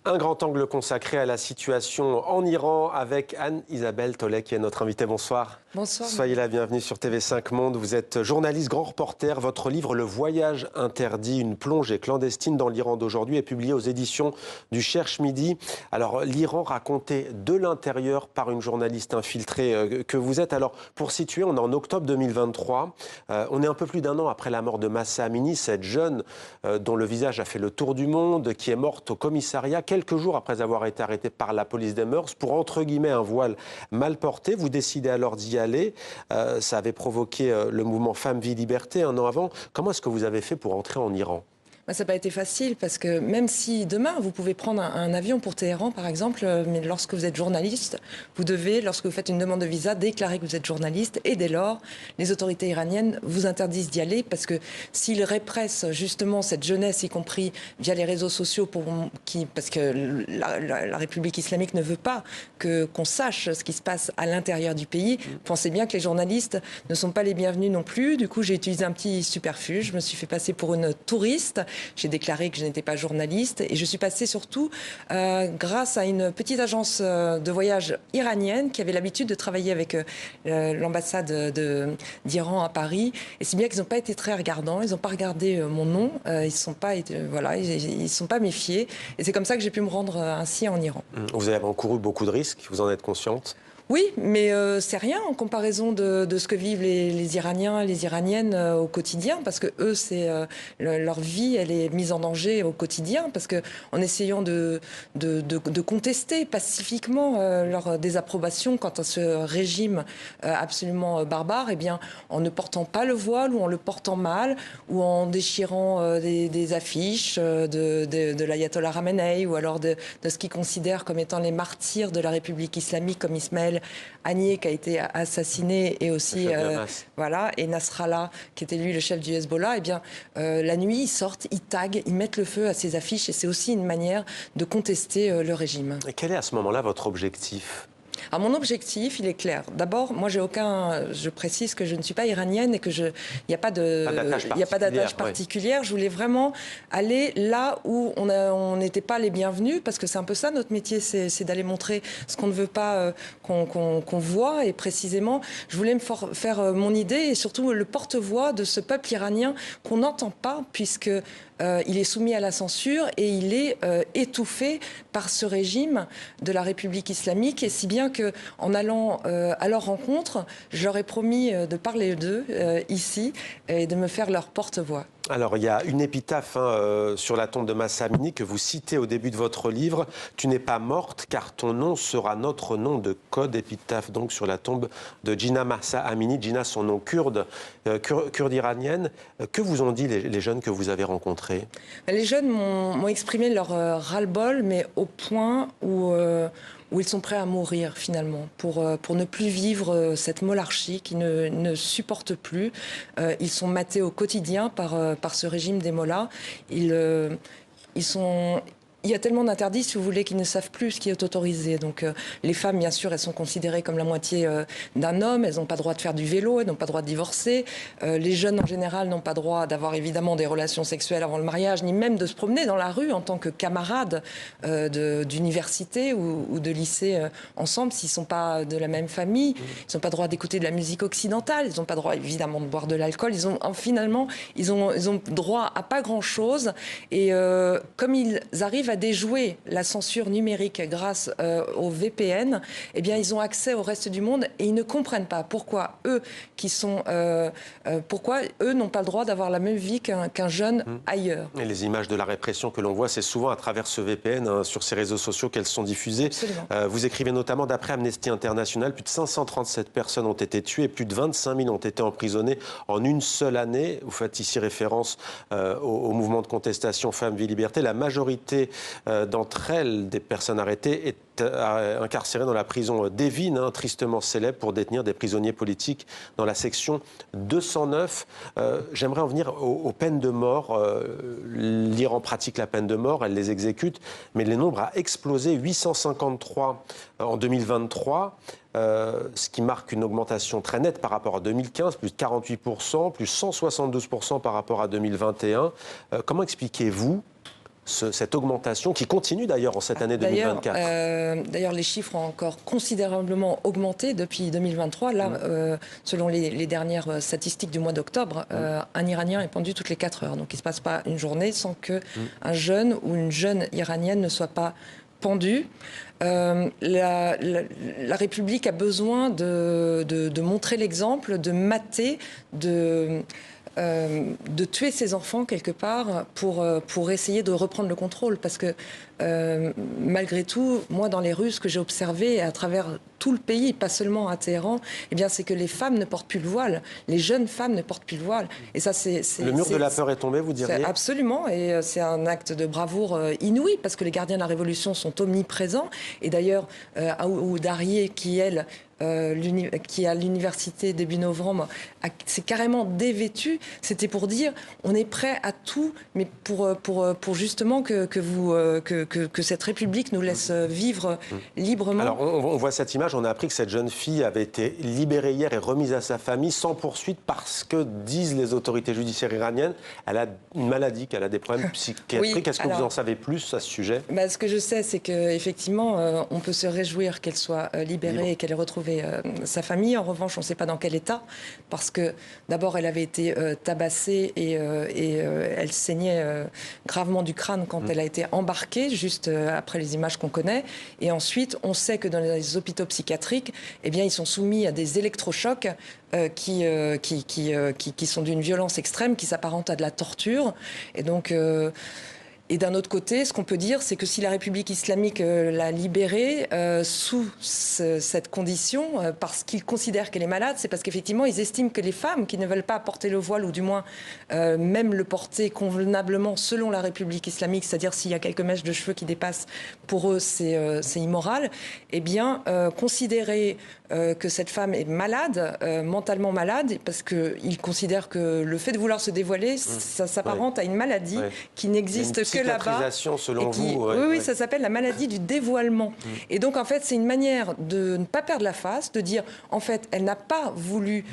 Un grand angle consacré à la situation en Iran avec Anne-Isabelle Tollet qui est notre invitée. Bonsoir. Bonsoir. Soyez la bienvenue sur TV5 Monde. Vous êtes journaliste, grand reporter. Votre livre « Le voyage interdit, une plongée clandestine dans l'Iran d'aujourd'hui » est publié aux éditions du Cherche Midi. Alors, l'Iran raconté de l'intérieur par une journaliste infiltrée que vous êtes. Alors, pour situer, on est en octobre 2023. On est un peu plus d'un an après la mort de Mahsa Amini, cette jeune dont le visage a fait le tour du monde, qui est morte au commissariat quelques jours après avoir été arrêtée par la police des mœurs pour, entre guillemets, un voile mal porté. Vous décidez alors d'y aller. Ça avait provoqué le mouvement Femmes, Vie, Liberté un an avant. Comment est-ce que vous avez fait pour entrer en Iran ? Ça n'a pas été facile parce que même si demain vous pouvez prendre un avion pour Téhéran par exemple, mais lorsque vous êtes journaliste, vous devez, lorsque vous faites une demande de visa, déclarer que vous êtes journaliste et dès lors, les autorités iraniennes vous interdisent d'y aller parce que s'ils répressent justement cette jeunesse, y compris via les réseaux sociaux, parce que la République islamique ne veut pas qu'on sache ce qui se passe à l'intérieur du pays, pensez bien que les journalistes ne sont pas les bienvenus non plus. Du coup, j'ai utilisé un petit subterfuge, je me suis fait passer pour une touriste. J'ai déclaré que je n'étais pas journaliste et je suis passée surtout grâce à une petite agence de voyage iranienne qui avait l'habitude de travailler avec l'ambassade d'Iran à Paris. Et c'est bien qu'ils n'ont pas été très regardants, ils n'ont pas regardé mon nom, ils ne sont pas méfiés. Et c'est comme ça que j'ai pu me rendre ainsi en Iran. Vous avez encouru beaucoup de risques, vous en êtes consciente ? Oui, mais c'est rien en comparaison de ce que vivent les Iraniens et les Iraniennes au quotidien, parce que eux, leur vie, elle est mise en danger au quotidien, parce que en essayant de contester pacifiquement leur désapprobation quant à ce régime absolument barbare, eh bien, en ne portant pas le voile ou en le portant mal, ou en déchirant des affiches de l'ayatollah Khamenei, ou alors de ce qu'ils considèrent comme étant les martyrs de la République islamique, comme Ismaël Haniyeh qui a été assassiné et aussi et Nasrallah qui était lui le chef du Hezbollah. Eh bien la nuit ils sortent, ils taguent, ils mettent le feu à ces affiches et c'est aussi une manière de contester le régime. Et quel est à ce moment-là votre objectif ? Alors mon objectif, il est clair. D'abord, moi, je précise que je ne suis pas iranienne et qu'il n'y a pas d'attache particulière. Je voulais vraiment aller là où on n'était pas les bienvenus, parce que c'est un peu ça notre métier, c'est d'aller montrer ce qu'on ne veut pas qu'on voit. Et précisément, je voulais me faire mon idée et surtout le porte-voix de ce peuple iranien qu'on n'entend pas, puisque il est soumis à la censure et il est étouffé par ce régime de la République islamique. Et si bien qu'en allant à leur rencontre, je leur ai promis de parler d'eux ici et de me faire leur porte-voix. Alors, il y a une épitaphe sur la tombe de Mahsa Amini que vous citez au début de votre livre. « Tu n'es pas morte car ton nom sera notre nom de code ». Épitaphe donc sur la tombe de Gina Mahsa Amini. Gina, son nom kurde iranienne. Que vous ont dit les jeunes que vous avez rencontrés ? Les jeunes m'ont exprimé leur ras-le-bol, mais au point où ils sont prêts à mourir finalement, pour ne plus vivre cette monarchie qu'ils ne supportent plus. Ils sont matés au quotidien par ce régime des mollahs. Il y a tellement d'interdits, si vous voulez, qu'ils ne savent plus ce qui est autorisé. Donc les femmes, bien sûr, elles sont considérées comme la moitié d'un homme. Elles n'ont pas droit de faire du vélo, elles n'ont pas droit de divorcer. Les jeunes, en général, n'ont pas droit d'avoir évidemment des relations sexuelles avant le mariage, ni même de se promener dans la rue en tant que camarades d'université ou de lycée ensemble, s'ils ne sont pas de la même famille. Ils n'ont pas droit d'écouter de la musique occidentale. Ils n'ont pas droit, évidemment, de boire de l'alcool. Finalement, ils ont droit à pas grand-chose. Et comme ils arrivent à déjouer la censure numérique grâce au VPN, eh bien, ils ont accès au reste du monde et ils ne comprennent pas pourquoi eux n'ont pas le droit d'avoir la même vie qu'un jeune ailleurs. Et les images de la répression que l'on voit, c'est souvent à travers ce VPN, sur ces réseaux sociaux qu'elles sont diffusées. Vous écrivez notamment, d'après Amnesty International, plus de 537 personnes ont été tuées, plus de 25 000 ont été emprisonnées en une seule année. Vous faites ici référence au mouvement de contestation Femmes, Vie, Liberté. La majorité d'entre elles, des personnes arrêtées, est incarcérée dans la prison d'Evin, tristement célèbre pour détenir des prisonniers politiques dans la section 209. J'aimerais en venir aux peines de mort. L'Iran pratique la peine de mort, elle les exécute, mais le nombre a explosé, 853 en 2023. Ce qui marque une augmentation très nette par rapport à 2015, plus de 48%, plus 172% par rapport à 2021. Comment expliquez-vous cette augmentation qui continue d'ailleurs en cette année 2024. D'ailleurs, les chiffres ont encore considérablement augmenté depuis 2023. Là, selon les dernières statistiques du mois d'octobre, un Iranien est pendu toutes les 4 heures. Donc il ne se passe pas une journée sans qu'un jeune ou une jeune iranienne ne soit pas pendu. La République a besoin de montrer l'exemple, de mater, de tuer ses enfants quelque part pour essayer de reprendre le contrôle. Parce que malgré tout, moi dans les rues, ce que j'ai observé à travers tout le pays, pas seulement à Téhéran, eh bien, c'est que les femmes ne portent plus le voile. Les jeunes femmes ne portent plus le voile. Et ça, le mur de la peur est tombé, vous diriez ? Absolument. Et c'est un acte de bravoure inouï, parce que les gardiens de la Révolution sont omniprésents. Et d'ailleurs, Aoud Darié, qui, elle, qui à l'université début novembre s'est carrément dévêtue, c'était pour dire on est prêt à tout, mais pour justement que cette République nous laisse vivre librement. Alors on voit cette image, on a appris que cette jeune fille avait été libérée hier et remise à sa famille sans poursuite parce que, disent les autorités judiciaires iraniennes, elle a une maladie, qu'elle a des problèmes psychiatriques. Oui, est-ce que vous en savez plus à ce sujet ? Ce que je sais, c'est qu'effectivement, on peut se réjouir qu'elle soit libérée et qu'elle ait retrouvé sa famille. En revanche, on ne sait pas dans quel état, parce que d'abord, elle avait été tabassée et elle saignait gravement du crâne quand elle a été embarquée, juste après les images qu'on connaît. Et ensuite, on sait que dans les hôpitaux psychiatriques, eh bien, ils sont soumis à des électrochocs qui sont d'une violence extrême, qui s'apparentent à de la torture. Et donc... Et d'un autre côté, ce qu'on peut dire, c'est que si la République islamique l'a libérée sous cette condition, parce qu'ils considèrent qu'elle est malade, c'est parce qu'effectivement, ils estiment que les femmes qui ne veulent pas porter le voile, ou du moins même le porter convenablement selon la République islamique, c'est-à-dire s'il y a quelques mèches de cheveux qui dépassent, pour eux, c'est immoral, eh bien, considérer que cette femme est malade, mentalement malade, parce qu'ils considèrent que le fait de vouloir se dévoiler, ça s'apparente à une maladie qui n'existe que là-bas. Selon vous. Oui, ça s'appelle la maladie du dévoilement. Et donc, en fait, c'est une manière de ne pas perdre la face, de dire, en fait, elle n'a pas voulu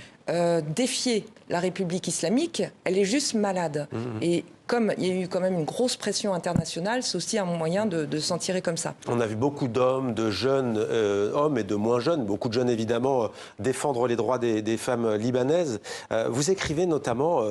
défier la République islamique, elle est juste malade. Et comme il y a eu quand même une grosse pression internationale, c'est aussi un moyen de s'en tirer comme ça. On a vu beaucoup d'hommes, de jeunes hommes et de moins jeunes, beaucoup de jeunes évidemment, défendre les droits des femmes libanaises. Vous écrivez notamment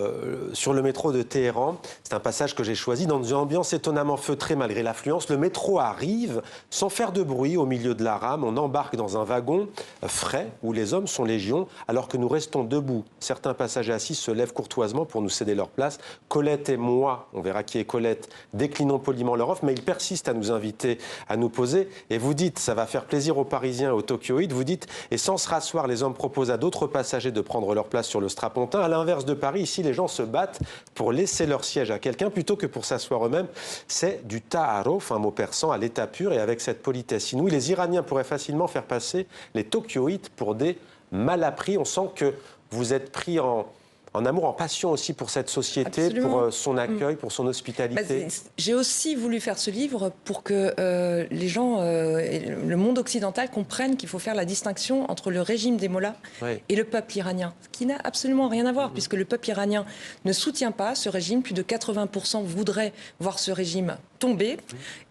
sur le métro de Téhéran, c'est un passage que j'ai choisi, dans une ambiance étonnamment feutrée malgré l'affluence. Le métro arrive sans faire de bruit au milieu de la rame. On embarque dans un wagon frais où les hommes sont légion, alors que nous restons debout. Certains passagers assis se lèvent courtoisement pour nous céder leur place. Colette et moi, on verra qui est Colette, déclinons poliment leur offre, mais ils persistent à nous inviter à nous poser. Et vous dites, ça va faire plaisir aux Parisiens et aux Tokyoïdes, vous dites, et sans se rasseoir, les hommes proposent à d'autres passagers de prendre leur place sur le strapontin. À l'inverse de Paris, ici, les gens se battent pour laisser leur siège à quelqu'un plutôt que pour s'asseoir eux-mêmes. C'est du ta'aruf, un mot persan, à l'état pur, et avec cette politesse inouïe, les Iraniens pourraient facilement faire passer les Tokyoïdes pour des malappris. On sent que vous êtes pris en amour, en passion aussi pour cette société, Absolument. Pour son accueil, pour son hospitalité. J'ai aussi voulu faire ce livre pour que les gens, le monde occidental comprennent qu'il faut faire la distinction entre le régime des mollahs et le peuple iranien, ce qui n'a absolument rien à voir, puisque le peuple iranien ne soutient pas ce régime. Plus de 80% voudraient voir ce régime tomber.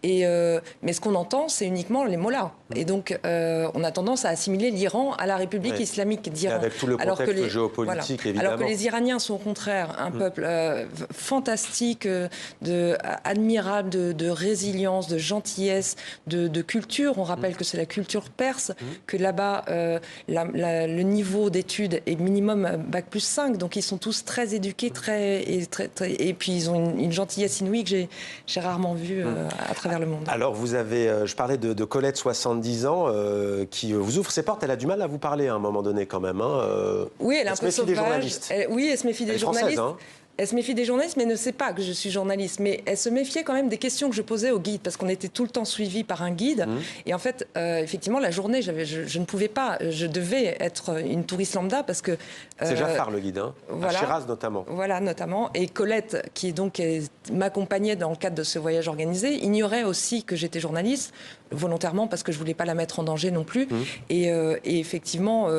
Mais ce qu'on entend, c'est uniquement les mollahs. Et donc, on a tendance à assimiler l'Iran à la République islamique d'Iran. Avec tout le contexte géopolitique, évidemment. Alors que les Iraniens sont au contraire un peuple fantastique, admirable, de résilience, de gentillesse, de culture. On rappelle que c'est la culture perse, que là-bas, le niveau d'études est minimum Bac+5. Donc ils sont tous très éduqués, et puis ils ont une gentillesse inouïe que j'ai rarement vue à travers le monde. Alors vous avez, je parlais de Colette, 70 ans, qui vous ouvre ses portes. Elle a du mal à vous parler à un moment donné quand même. Oui, elle est un peu sauvage. Oui, elle se méfie des journalistes. Française, Elle se méfie des journalistes, mais ne sait pas que je suis journaliste. Mais elle se méfiait quand même des questions que je posais au guide, parce qu'on était tout le temps suivis par un guide. Et en fait, effectivement, la journée, je ne pouvais pas. Je devais être une touriste lambda, parce que... c'est Jafar, le guide, voilà, à Shiraz notamment. Voilà, notamment. Et Colette, qui m'accompagnait dans le cadre de ce voyage organisé, ignorait aussi que j'étais journaliste, volontairement, parce que je ne voulais pas la mettre en danger non plus. Et effectivement,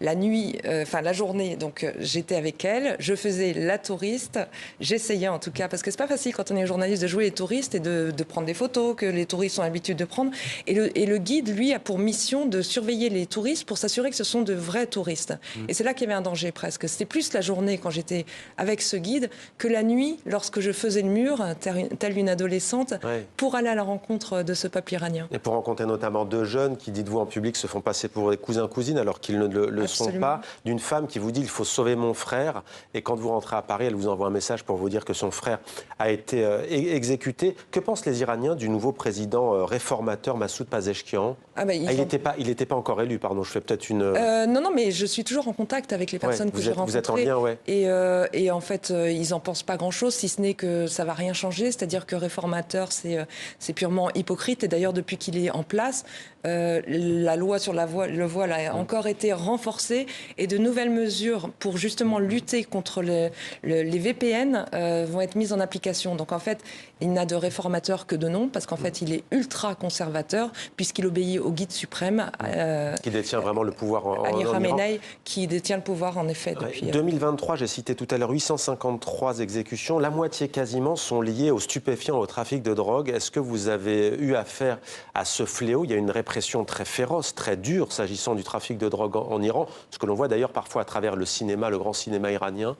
la nuit, la journée, donc j'étais avec elle, je faisais la touriste touristes. J'essayais en tout cas, parce que c'est pas facile quand on est journaliste de jouer les touristes et de prendre des photos que les touristes ont l'habitude de prendre. Et le guide, lui, a pour mission de surveiller les touristes pour s'assurer que ce sont de vrais touristes. Et c'est là qu'il y avait un danger presque. C'était plus la journée quand j'étais avec ce guide que la nuit lorsque je faisais le mur, telle une adolescente, pour aller à la rencontre de ce peuple iranien. Et pour rencontrer notamment deux jeunes qui, dites-vous en public, se font passer pour des cousins-cousines alors qu'ils ne le sont pas. D'une femme qui vous dit « il faut sauver mon frère ». Et quand vous rentrez à Paris, elle vous envoie un message pour vous dire que son frère a été exécuté. Que pensent les Iraniens du nouveau président réformateur Massoud Pezeshkian? Il n'était pas encore élu, pardon, je fais peut-être une... Non, mais je suis toujours en contact avec les personnes que j'ai rencontrées. Vous êtes en lien, ouais. Et en fait, ils n'en pensent pas grand-chose, si ce n'est que ça ne va rien changer. C'est-à-dire que réformateur, c'est purement hypocrite. Et d'ailleurs, depuis qu'il est en place, la loi sur le voile a encore été renforcée et de nouvelles mesures pour justement lutter contre les VPN vont être mises en application. Donc en fait, il n'a de réformateur que de nom, parce qu'en fait, il est ultra conservateur puisqu'il obéit au guide suprême. Qui détient vraiment le pouvoir en Ali Iran. Khamenei, qui détient le pouvoir en effet depuis... 2023, j'ai cité tout à l'heure 853 exécutions. La moitié quasiment sont liées aux stupéfiants, au trafic de drogue. Est-ce que vous avez eu affaire à ce fléau? Il y a une répression très féroce, très dure s'agissant du trafic de drogue en Iran, ce que l'on voit d'ailleurs parfois à travers le cinéma, le grand cinéma iranien.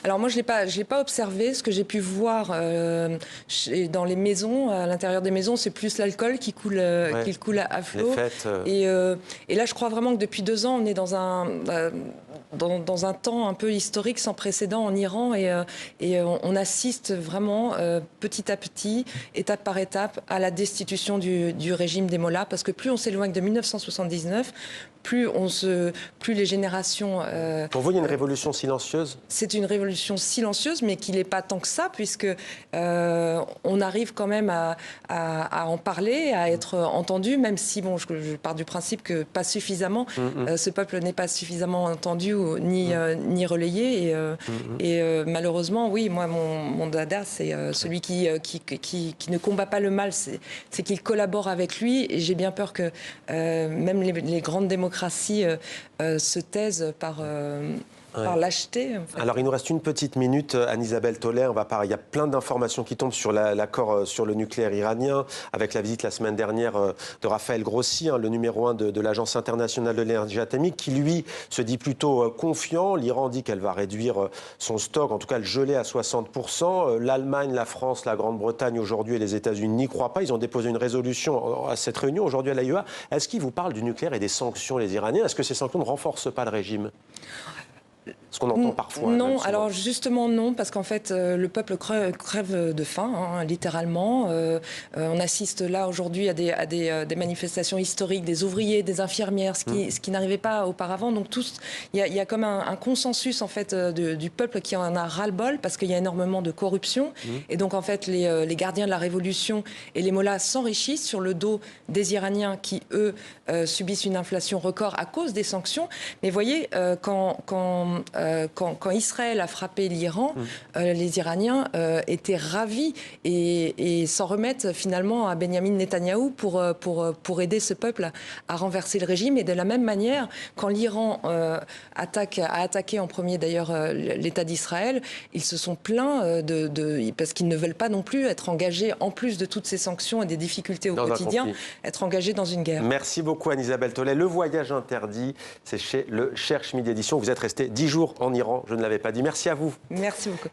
Alors moi, je l'ai pas observé. Ce que j'ai pu voir dans les maisons, à l'intérieur des maisons, c'est plus l'alcool qui coule à flot. Les fêtes, et là, je crois vraiment que depuis 2 ans, on est dans un temps un peu historique sans précédent en Iran et on assiste vraiment petit à petit, étape par étape, à la destitution du régime des mollahs, parce que plus on s'éloigne de 1979, plus les générations... Pour vous, il y a une révolution silencieuse? C'est une révolution silencieuse, mais qui n'est pas tant que ça, puisque on arrive quand même à en parler, à être entendu, même si, bon, je pars du principe que pas suffisamment, ce peuple n'est pas suffisamment entendu ni relayé. Et malheureusement, oui, moi, mon dada, c'est celui qui ne combat pas le mal, c'est qu'il collabore avec lui. Et j'ai bien peur que même les grandes démocraties se taisent par lâcheté. En fait. Alors, il nous reste une petite minute, Anne-Isabelle Tauler. Il y a plein d'informations qui tombent sur l'accord sur le nucléaire iranien, avec la visite la semaine dernière de Raphaël Grossi, le numéro 1 de l'Agence internationale de l'énergie atomique, qui, lui, se dit plutôt confiant. L'Iran dit qu'elle va réduire son stock, en tout cas le geler à 60%. L'Allemagne, la France, la Grande-Bretagne aujourd'hui et les États-Unis n'y croient pas. Ils ont déposé une résolution à cette réunion aujourd'hui à l'AIEA. Est-ce qu'ils vous parlent du nucléaire et des sanctions, les Iraniens? Est-ce que ces sanctions ne renforcent pas le régime? Ce qu'on entend parfois. Non, alors justement non, parce qu'en fait le peuple crève de faim, littéralement. On assiste là aujourd'hui à des manifestations historiques, des ouvriers, des infirmières, ce qui n'arrivait pas auparavant. Donc il y a comme un consensus en fait du peuple qui en a ras-le-bol, parce qu'il y a énormément de corruption. Et donc en fait les gardiens de la révolution et les mollahs s'enrichissent sur le dos des Iraniens qui eux subissent une inflation record à cause des sanctions. Mais voyez, quand Israël a frappé l'Iran, les Iraniens étaient ravis et s'en remettent finalement à Benyamin Netanyahou pour aider ce peuple à renverser le régime. Et de la même manière, quand l'Iran a attaqué en premier d'ailleurs l'État d'Israël, ils se sont plaints parce qu'ils ne veulent pas non plus être engagés, en plus de toutes ces sanctions et des difficultés au quotidien, être engagés dans une guerre. Merci beaucoup Anne-Isabelle Tauler. Le voyage interdit, c'est chez le Cherche Midi Édition. Vous êtes resté 10 jours en Iran, je ne l'avais pas dit. Merci à vous. Merci beaucoup.